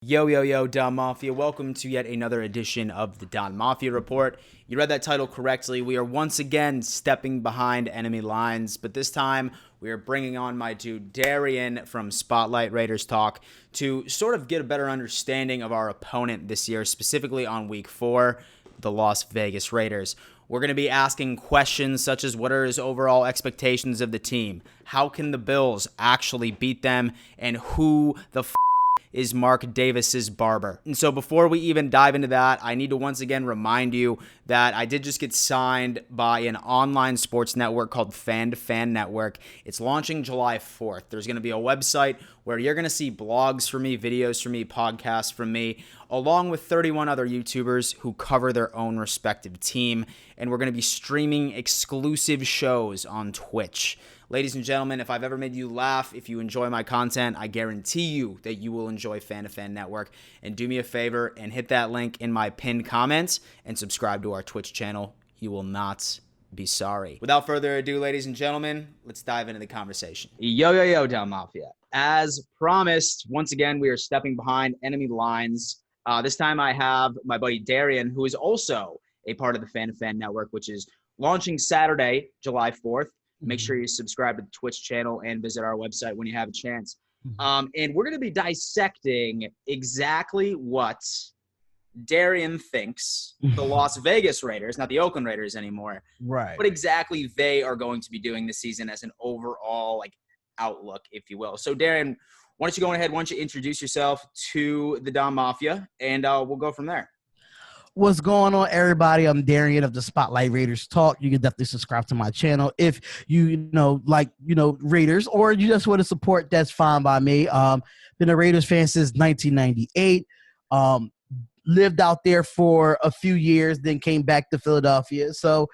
Yo, yo, yo, Don Mafia. Welcome to yet another edition of the Don Mafia Report. You read that title correctly. We are once again stepping behind enemy lines, but this time we are bringing on my dude Darian from Spotlight Raiders Talk to sort of get a better understanding of our opponent this year, specifically on week 4, the Las Vegas Raiders. We're going to be asking questions such as what are his overall expectations of the team? How can the Bills actually beat them? And who the is Mark Davis's barber. And so before we even dive into that, I need to once again remind you that I did just get signed by an online sports network called Fan to Fan Network. It's launching July 4th. There's going to be a website where you're going to see blogs from me, videos from me, podcasts from me, along with 31 other YouTubers who cover their own respective team. And we're going to be streaming exclusive shows on Twitch. Ladies and gentlemen, if I've ever made you laugh, if you enjoy my content, I guarantee you that you will enjoy Fan to Fan Network. And do me a favor and hit that link in my pinned comments and subscribe to our Twitch channel. You will not be sorry. Without further ado, ladies and gentlemen, let's dive into the conversation. Yo, yo, yo, Down Mafia. As promised, once again, we are stepping behind enemy lines. This time I have my buddy Darian, who is also a part of the Fan to Fan Network, which is launching Saturday, July 4th. Make sure you subscribe to the Twitch channel and visit our website when you have a chance. And we're going to be dissecting exactly what Darian thinks the Las Vegas Raiders, not the Oakland Raiders anymore, right? What exactly they are going to be doing this season as an overall outlook, if you will. So Darian, why don't you go ahead? Why don't you introduce yourself to the Don Mafia, and we'll go from there. What's going on, everybody? I'm Darian of the Spotlight Raiders Talk. You can definitely subscribe to my channel if you like Raiders, or you just want to support. That's fine by me. Been a Raiders fan since 1998. Lived out there for a few years, then came back to Philadelphia. So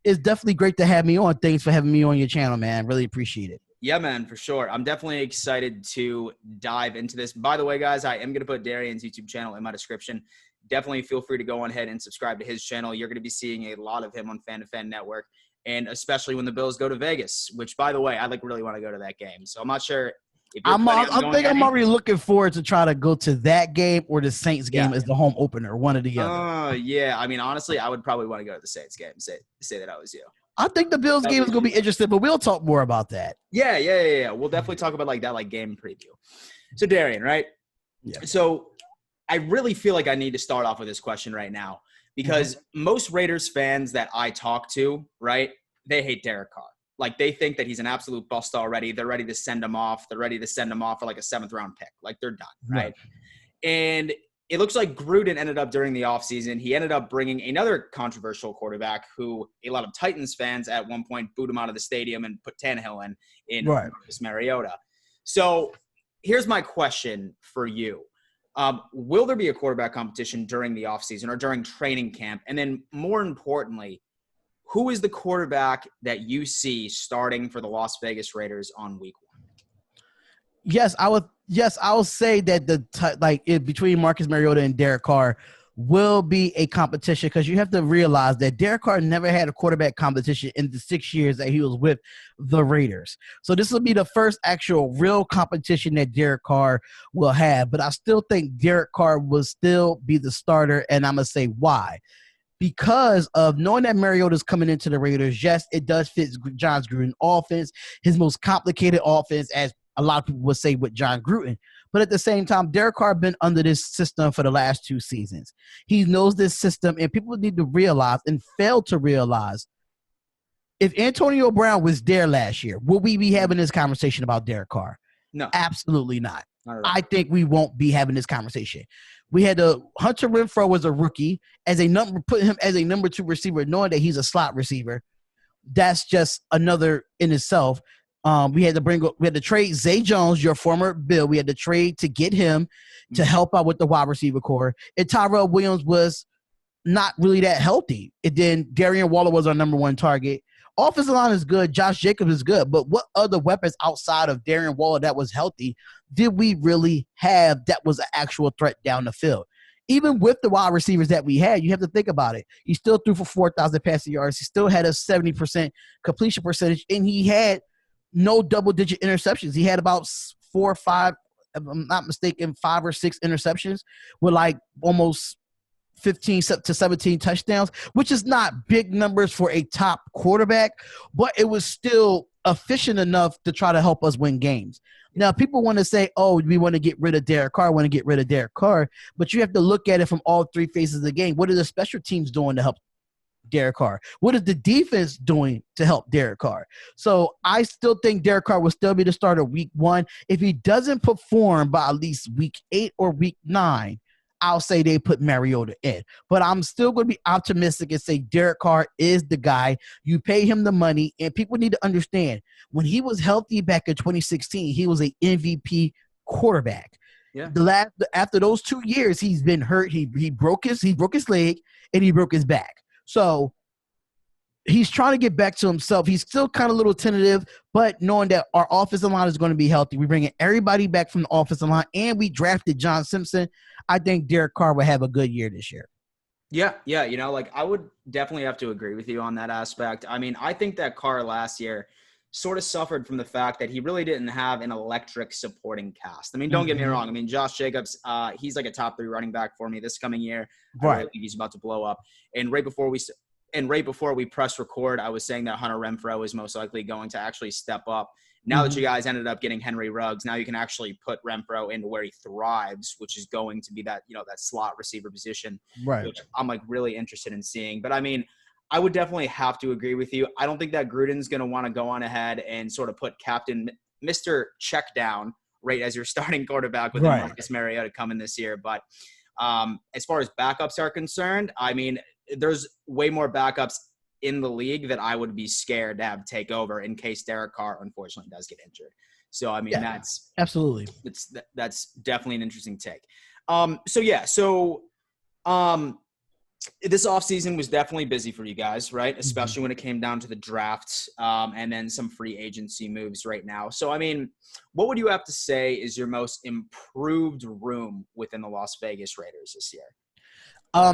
it's definitely great to have me on. Thanks for having me on your channel, man. Really appreciate it. Yeah, man, for sure. I'm definitely excited to dive into this. By the way, guys, I am going to put Darian's YouTube channel in my description. Definitely feel free to go on ahead and subscribe to his channel. You're going to be seeing a lot of him on Fan to Fan Network, and especially when the Bills go to Vegas, which, by the way, I really want to go to that game. So I'm not sure if I'm already looking forward to try to go to that game or the Saints game as the home opener, one or the other. Yeah. I mean, honestly, I would probably want to go to the Saints game and say that I was you. I think the Bills game is going to be interesting, but we'll talk more about that. Yeah. We'll definitely talk about that game preview. So Darian, right? Yeah. So I really feel like I need to start off with this question right now because most Raiders fans that I talk to, right, they hate Derek Carr. They think that he's an absolute bust already. They're ready to send him off. They're ready to send him off for a 7th-round pick. They're done, right? And it looks like Gruden ended up during the offseason. He ended up bringing another controversial quarterback who a lot of Titans fans at one point booed him out of the stadium and put Tannehill in Marcus Mariota. So here's my question for you. Will there be a quarterback competition during the offseason or during training camp? And then more importantly, who is the quarterback that you see starting for the Las Vegas Raiders on week 1? Yes, I will say that between Marcus Mariota and Derek Carr will be a competition because you have to realize that Derek Carr never had a quarterback competition in the 6 years that he was with the Raiders. So this will be the first actual real competition that Derek Carr will have. But I still think Derek Carr will still be the starter, and I'm going to say why. Because of knowing that Mariota's coming into the Raiders, yes, it does fit Jon Gruden offense, his most complicated offense, as a lot of people would say with Jon Gruden. But at the same time, Derek Carr been under this system for the last 2 seasons. He knows this system, and people need to realize and fail to realize if Antonio Brown was there last year, would we be having this conversation about Derek Carr? No. Absolutely not. Right. I think we won't be having this conversation. We had Hunter Renfrow was a rookie put him as a number 2 receiver, knowing that he's a slot receiver. That's just another in itself. We had to trade Zay Jones, your former Bill. We had to trade to get him to help out with the wide receiver core. And Tyrell Williams was not really that healthy. And then Darian Waller was our number 1 target. Offensive line is good. Josh Jacobs is good. But what other weapons outside of Darian Waller that was healthy did we really have that was an actual threat down the field? Even with the wide receivers that we had, you have to think about it. He still threw for 4,000 passing yards. He still had a 70% completion percentage, and he had no double-digit interceptions. He had about 4 or 5 if I'm not mistaken, 5 or 6 interceptions with like almost 15 to 17 touchdowns, which is not big numbers for a top quarterback, but it was still efficient enough to try to help us win games. Now, people want to say, oh, we want to get rid of Derek Carr, but you have to look at it from all 3 phases of the game. What are the special teams doing to help Derek Carr? What is the defense doing to help Derek Carr? So I still think Derek Carr will still be the starter week 1. If he doesn't perform by at least week 8 or week 9, I'll say they put Mariota in. But I'm still going to be optimistic and say Derek Carr is the guy. You pay him the money, and people need to understand, when he was healthy back in 2016, he was an MVP quarterback. Yeah. After those 2 years, he's been hurt. He broke his leg and he broke his back. So he's trying to get back to himself. He's still kind of a little tentative, but knowing that our offensive line is going to be healthy, we're bringing everybody back from the offensive line, and we drafted John Simpson. I think Derek Carr will have a good year this year. Yeah. You know, like I would definitely have to agree with you on that aspect. I mean, I think that Carr last year sort of suffered from the fact that he really didn't have an electric supporting cast. I mean, don't get me wrong. I mean, Josh Jacobs, he's like a top 3 running back for me this coming year. Right. I really think he's about to blow up. And right before we press record, I was saying that Hunter Renfrow is most likely going to actually step up. Now that you guys ended up getting Henry Ruggs, now you can actually put Renfrow into where he thrives, which is going to be that, you know, that slot receiver position, right, which I'm like really interested in seeing. But I mean, I would definitely have to agree with you. I don't think that Gruden's going to want to go on ahead and sort of put Captain Mr. Check down right as your starting quarterback with Marcus Mariota coming this year. But as far as backups are concerned, I mean, there's way more backups in the league that I would be scared to have take over in case Derek Carr unfortunately does get injured. So, I mean, that's absolutely, that's definitely an interesting take. This offseason was definitely busy for you guys, right? Especially when it came down to the drafts and then some free agency moves right now. So, I mean, what would you have to say is your most improved room within the Las Vegas Raiders this year?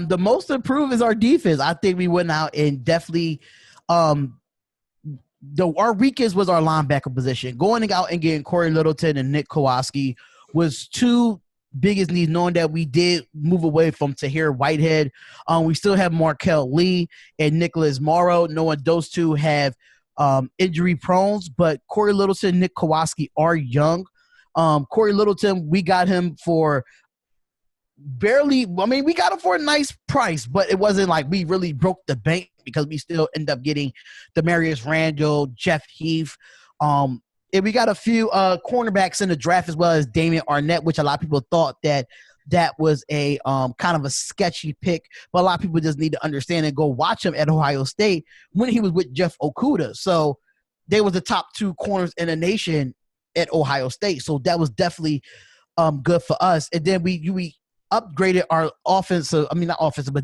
The most improved is our defense. I think we went out and definitely our weakest was our linebacker position. Going out and getting Corey Littleton and Nick Kowalski was 2 biggest needs, knowing that we did move away from Tahir Whitehead. We still have Markel Lee and Nicholas Morrow, knowing those 2 have injury prones, but Corey Littleton, Nick Kowalski are young. Corey Littleton, we got him for we got him for a nice price, but it wasn't like we really broke the bank because we still end up getting Demarius Randall, Jeff Heath. And we got a few cornerbacks in the draft as well as Damien Arnett, which a lot of people thought that was a kind of a sketchy pick, but a lot of people just need to understand and go watch him at Ohio State when he was with Jeff Okudah. So they was the top 2 corners in the nation at Ohio State. So that was definitely good for us. And then we upgraded our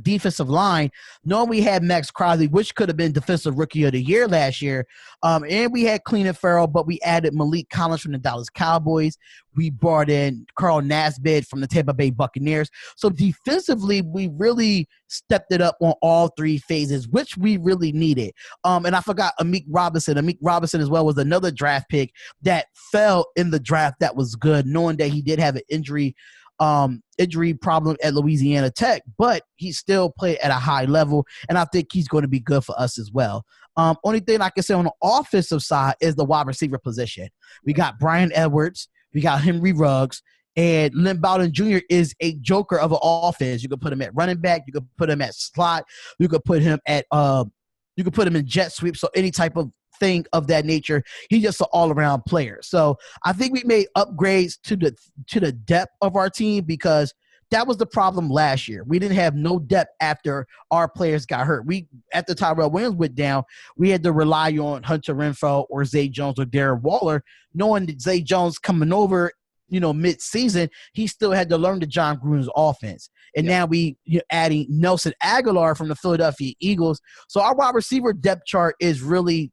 defensive line, knowing we had Max Crosby, which could have been Defensive Rookie of the Year last year. And we had Cleveland Farrell, but we added Malik Collins from the Dallas Cowboys. We brought in Carl Nassib from the Tampa Bay Buccaneers. So defensively, we really stepped it up on all 3 phases, which we really needed. And I forgot Amik Robinson. Amik Robinson as well was another draft pick that fell in the draft that was good, knowing that he did have an injury problem at Louisiana Tech, but he still played at a high level, and I think he's going to be good for us as well. Only thing I can say on the offensive side is the wide receiver position. We got Brian Edwards, we got Henry Ruggs, and Lynn Bowden Jr. is a joker of an offense. You could put him at running back, you could put him at slot, you could put him at you could put him in jet sweep, so any type of thing of that nature. He's just an all-around player. So I think we made upgrades to the depth of our team because that was the problem last year. We didn't have no depth after our players got hurt. After Tyrell Williams went down, we had to rely on Hunter Renfrow or Zay Jones or Darren Waller, knowing that Zay Jones coming over, mid-season, he still had to learn the John Gruden's offense. And now adding Nelson Aguilar from the Philadelphia Eagles. So our wide receiver depth chart is really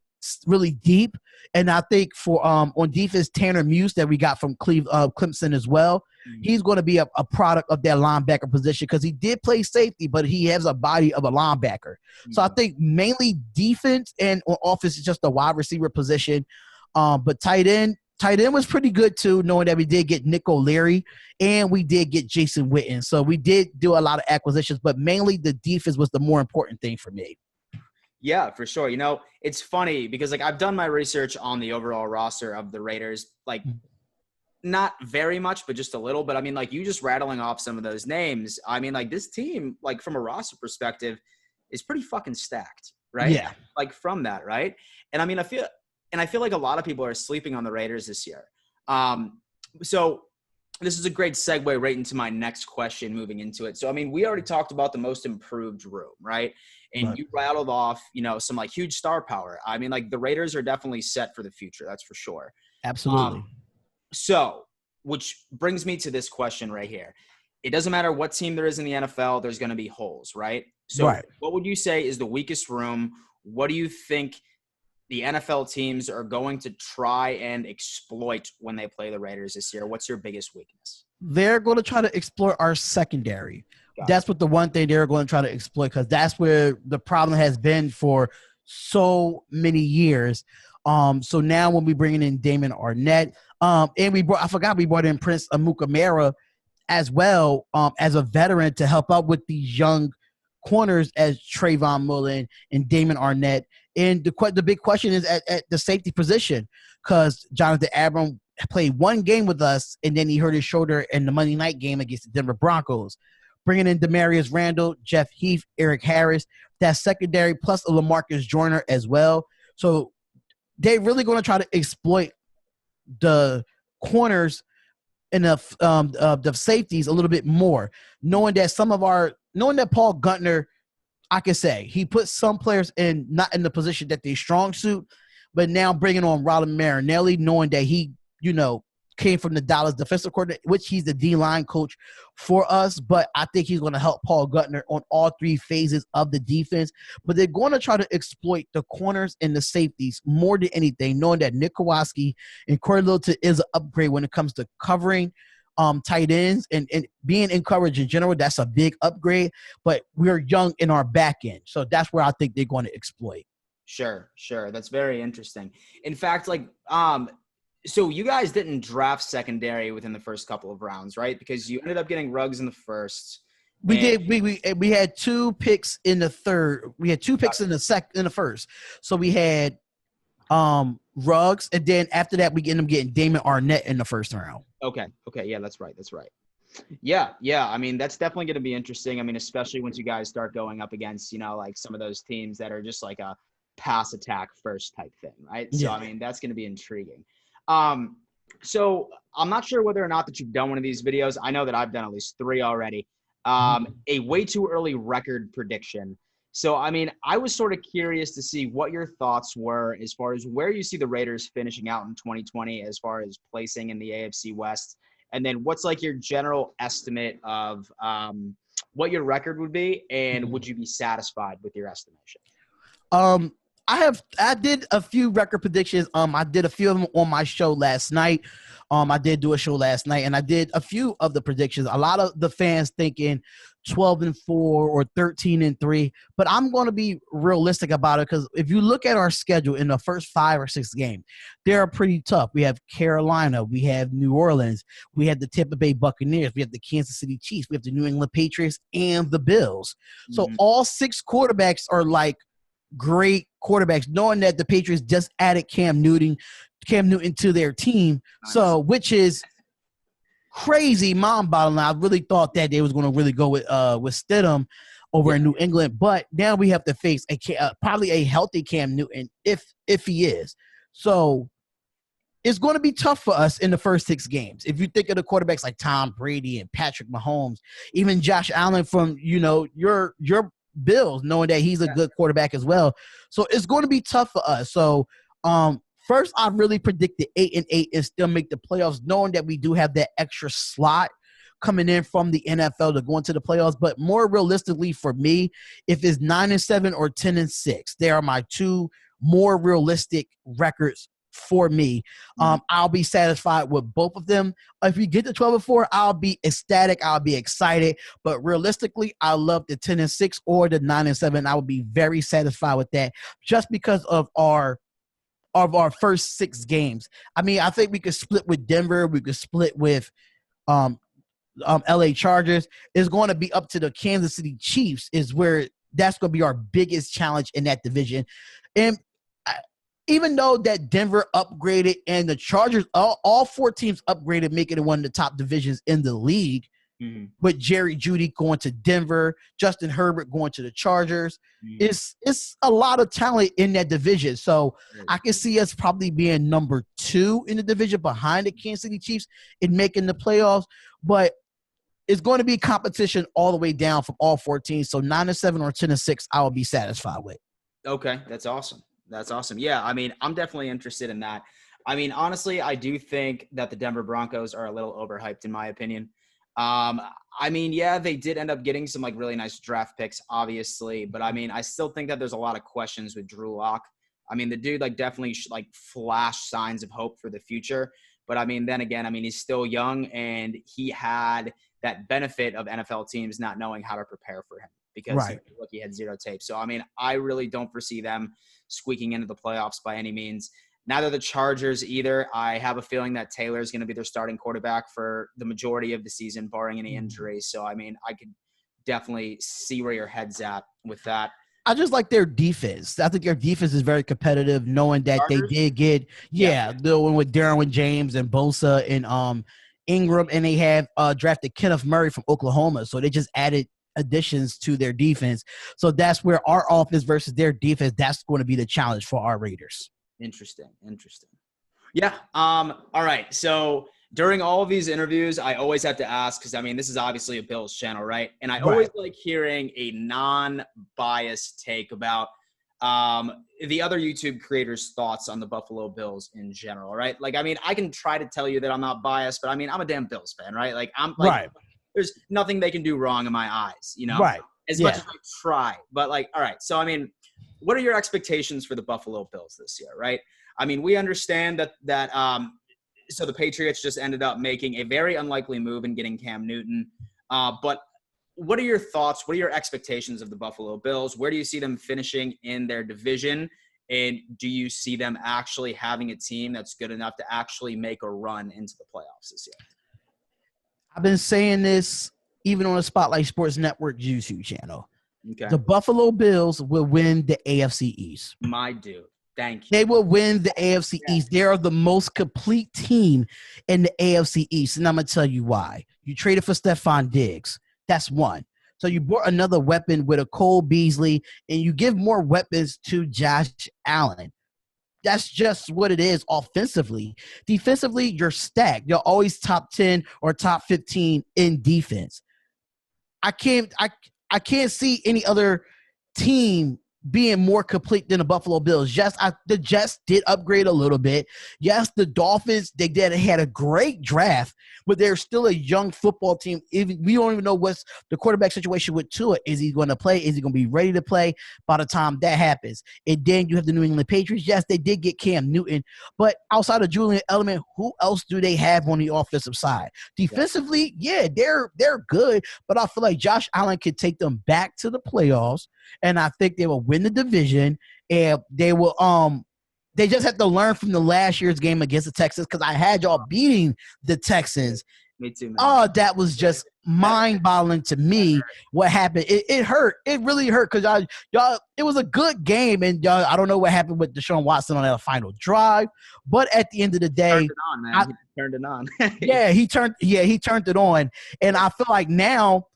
deep. And I think for on defense, Tanner Muse that we got from Clemson as well, he's going to be a product of that linebacker position because he did play safety, but he has a body of a linebacker. So I think mainly defense and on offense is just the wide receiver position. But tight end, Tight end was pretty good too, knowing that we did get Nick O'Leary and we did get Jason Witten. So we did do a lot of acquisitions, but mainly the defense was the more important thing for me. Yeah, for sure. It's funny because like I've done my research on the overall roster of the Raiders, like not very much, but just a little. But I mean, like you just rattling off some of those names. I mean, like this team, like from a roster perspective, is pretty fucking stacked, right? Yeah. Like from that, right? And I mean, I feel like a lot of people are sleeping on the Raiders this year. So this is a great segue right into my next question moving into it. So, I mean, we already talked about the most improved room, right? And you rattled off, some like huge star power. I mean, like the Raiders are definitely set for the future. That's for sure. Absolutely. So, which brings me to this question right here. It doesn't matter what team there is in the NFL, there's going to be holes, right? So what would you say is the weakest room? What do you think the NFL teams are going to try and exploit when they play the Raiders this year? What's your biggest weakness? They're going to try to exploit our secondary. That's what the one thing they're going to try to exploit, because that's where the problem has been for so many years. So now when we bring in Damon Arnett, and we brought in Prince Amukamara as well, as a veteran to help out with these young corners as Trayvon Mullen and Damon Arnett. And the big question is at the safety position, because Jonathan Abram played one game with us, and then he hurt his shoulder in the Monday night game against the Denver Broncos. Bringing in Demarius Randall, Jeff Heath, Eric Harris, that secondary, plus a LaMarcus Joyner as well. So they're really going to try to exploit the corners and the safeties a little bit more, knowing that Paul Guntner, I can say he put some players not in the position that they strong suit, but now bringing on Rolland Marinelli, knowing that he, came from the Dallas defensive coordinator, which he's the D-line coach for us, but I think he's going to help Paul Guntner on all three phases of the defense. But they're going to try to exploit the corners and the safeties more than anything, knowing that Nick Kowalski and Corey Littleton is an upgrade when it comes to covering tight ends and being in coverage in general. That's a big upgrade, but we're young in our back end. So that's where I think they're going to exploit. Sure. That's very interesting. In fact, so you guys didn't draft secondary within the first couple of rounds, right? Because you ended up getting Ruggs in the first. We did. We had 2 picks in the third. We had 2 picks in the first. So we had Ruggs, and then after that we ended up getting Damon Arnett in the first round. Okay. Yeah, that's right. Yeah. I mean, that's definitely going to be interesting. I mean, especially once you guys start going up against, like some of those teams that are just like a pass attack first type thing, right? So, I mean, that's going to be intriguing. So I'm not sure whether or not that you've done one of these videos. I know that I've done at least 3 already. A way too early record prediction. So, I mean, I was sort of curious to see what your thoughts were as far as where you see the Raiders finishing out in 2020 as far as placing in the AFC West. And then what's like your general estimate of what your record would be, and would you be satisfied with your estimation? I did a few record predictions. I did a few of them on my show last night. I did do a show last night, and I did a few of the predictions. A lot of the fans thinking 12-4 or 13-3, but I'm going to be realistic about it, because if you look at our schedule in the first 5 or 6 games, they're pretty tough. We have Carolina, we have New Orleans, we have the Tampa Bay Buccaneers, we have the Kansas City Chiefs, we have the New England Patriots, and the Bills. So all 6 quarterbacks are like great quarterbacks, knowing that the Patriots just added Cam Newton to their team. Nice. So, which is crazy mind-boggling. I really thought that they was going to really go with Stidham over in New England, but now we have to face probably a healthy Cam Newton if he is. So it's going to be tough for us in the first 6 games. If you think of the quarterbacks like Tom Brady and Patrick Mahomes, even Josh Allen from your Bills, knowing that he's a good quarterback as well. So it's going to be tough for us. So first, I really predicted 8-8 and still make the playoffs, knowing that we do have that extra slot coming in from the NFL to go into the playoffs. But more realistically for me, if it's 9-7 or 10-6, they are my 2 more realistic records for me. I'll be satisfied with both of them. If we get to 12-4, I'll be ecstatic. I'll be excited. But realistically, I love the 10-6 or the 9-7. I would be very satisfied with that, just because of our of our first 6 games. I mean, I think we could split with Denver. We could split with LA Chargers. Is going to be up to the Kansas City Chiefs is where that's going to be our biggest challenge in that division. And even though that Denver upgraded and the Chargers, all 4 teams upgraded, making it one of the top divisions in the league, with Jerry Jeudy going to Denver, Justin Herbert going to the Chargers. It's a lot of talent in that division. So I can see us probably being number 2 in the division behind the Kansas City Chiefs in making the playoffs. But it's going to be competition all the way down from all 14. So 9-7 or 10-6, I will be satisfied with. Okay, that's awesome. That's awesome. Yeah, I mean, I'm definitely interested in that. I mean, honestly, I do think that the Denver Broncos are a little overhyped in my opinion. I mean, yeah, they did end up getting some like really nice draft picks, obviously, but I mean, I still think that there's a lot of questions with Drew Lock. I mean, the dude like definitely like flashed signs of hope for the future, but I mean, then again, I mean, he's still young and he had that benefit of NFL teams not knowing how to prepare for him because he had 0 tape. So, I mean, I really don't foresee them squeaking into the playoffs by any means. Neither the Chargers either. I have a feeling that Taylor is going to be their starting quarterback for the majority of the season, barring any injuries. So, I mean, I could definitely see where your head's at with that. I just like their defense. I think their defense is very competitive, knowing that Chargers? They did get, the one with Derwin James and Bosa and Ingram, and they have drafted Kenneth Murray from Oklahoma. So they just added additions to their defense. So that's where our offense versus their defense, that's going to be the challenge for our Raiders. Interesting. Yeah. All right. So during all of these interviews, I always have to ask, because I mean, this is obviously a Bills channel, right? And I always like hearing a non-biased take about the other YouTube creators' thoughts on the Buffalo Bills in general, right? Like, I mean, I can try to tell you that I'm not biased, but I mean, I'm a damn Bills fan, right? Like, I'm like, there's nothing they can do wrong in my eyes, you know? Right. As much as I try. But like, all right. So, I mean, what are your expectations for the Buffalo Bills this year, right? I mean, we understand that so the Patriots just ended up making a very unlikely move in getting Cam Newton. But what are your thoughts? What are your expectations of the Buffalo Bills? Where do you see them finishing in their division? And do you see them actually having a team that's good enough to actually make a run into the playoffs this year? I've been saying this even on the Spotlight Sports Network YouTube channel. Okay. The Buffalo Bills will win the AFC East. My dude. Thank you. They will win the AFC East. They are the most complete team in the AFC East. And I'm going to tell you why. You traded for Stephon Diggs. That's one. So you brought another weapon with a Cole Beasley, and you give more weapons to Josh Allen. That's just what it is offensively. Defensively, you're stacked. You're always top 10 or top 15 in defense. I can't see any other team being more complete than the Buffalo Bills. Yes, the Jets did upgrade a little bit. Yes, the Dolphins, they had a great draft, but they're still a young football team. We don't even know what's the quarterback situation with Tua. Is he going to play? Is he going to be ready to play by the time that happens? And then you have the New England Patriots. Yes, they did get Cam Newton, but outside of Julian Edelman, who else do they have on the offensive side? Defensively, they're good, but I feel like Josh Allen could take them back to the playoffs. And I think they will win the division, and they will they just have to learn from the last year's game against the Texans, because I had y'all beating the Texans. Me too, man. Oh, that was just mind-boggling to me what happened. It hurt. It really hurt, because y'all it was a good game, and y'all, I don't know what happened with Deshaun Watson on that final drive, but at the end of the day, turned it on, man. He turned it on. he turned it on, and I feel like now,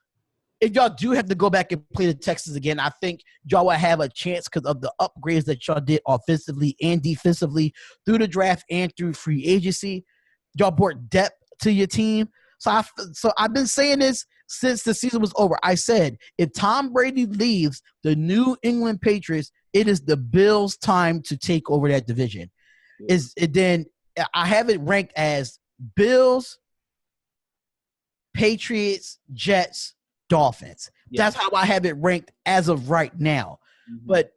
if y'all do have to go back and play the Texans again, I think y'all will have a chance because of the upgrades that y'all did offensively and defensively through the draft and through free agency. Y'all brought depth to your team. So I've been saying this since the season was over. I said, if Tom Brady leaves the New England Patriots, it is the Bills' time to take over that division. Then I have it ranked as Bills, Patriots, Jets, Dolphins. That's how I have it ranked as of right now. Mm-hmm. But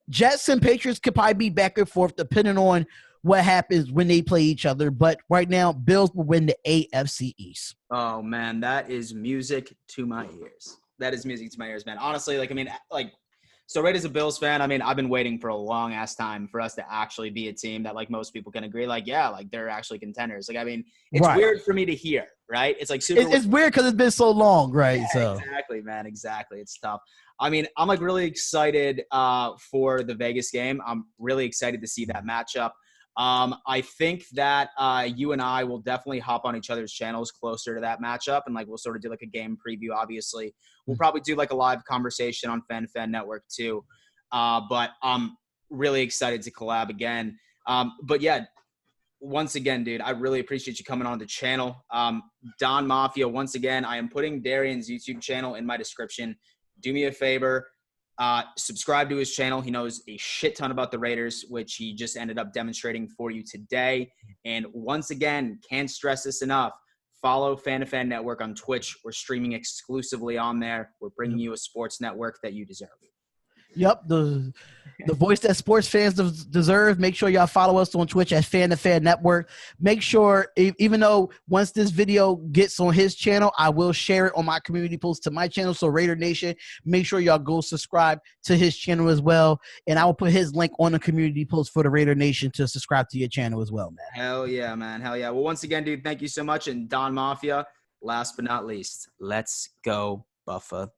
Jets and Patriots could probably be back and forth depending on what happens when they play each other. But right now, Bills will win the AFC East. Oh, man, that is music to my ears. That is music to my ears, man. Honestly, So right as a Bills fan, I mean, I've been waiting for a long ass time for us to actually be a team that like most people can agree, like, yeah, like they're actually contenders. Like, I mean, it's Right. weird for me to hear, right? It's like super. It's weird because it's been so long, right? Yeah, So exactly, man. Exactly. It's tough. I mean, I'm like really excited for the Vegas game. I'm really excited to see that matchup. I think that you and I will definitely hop on each other's channels closer to that matchup, and like we'll sort of do like a game preview. Obviously, we'll probably do like a live conversation on Fan Network too. But I'm really excited to collab again. But yeah, once again, dude, I really appreciate you coming on the channel. Don Mafia, once again, I am putting Darian's YouTube channel in my description. Do me a favor, subscribe to his channel. He knows a shit ton about the Raiders, which he just ended up demonstrating for you today. And once again, can't stress this enough. Follow Fan to Fan Network on Twitch. We're streaming exclusively on there. We're bringing you a sports network that you deserve. Yep, the voice that sports fans deserve. Make sure y'all follow us on Twitch at Fan to Fan Network. Make sure, even though once this video gets on his channel, I will share it on my community post to my channel. So Raider Nation, make sure y'all go subscribe to his channel as well. And I will put his link on the community post for the Raider Nation to subscribe to your channel as well, man. Hell yeah, man. Hell yeah. Well, once again, dude, thank you so much. And Don Mafia, last but not least, let's go Buffalo.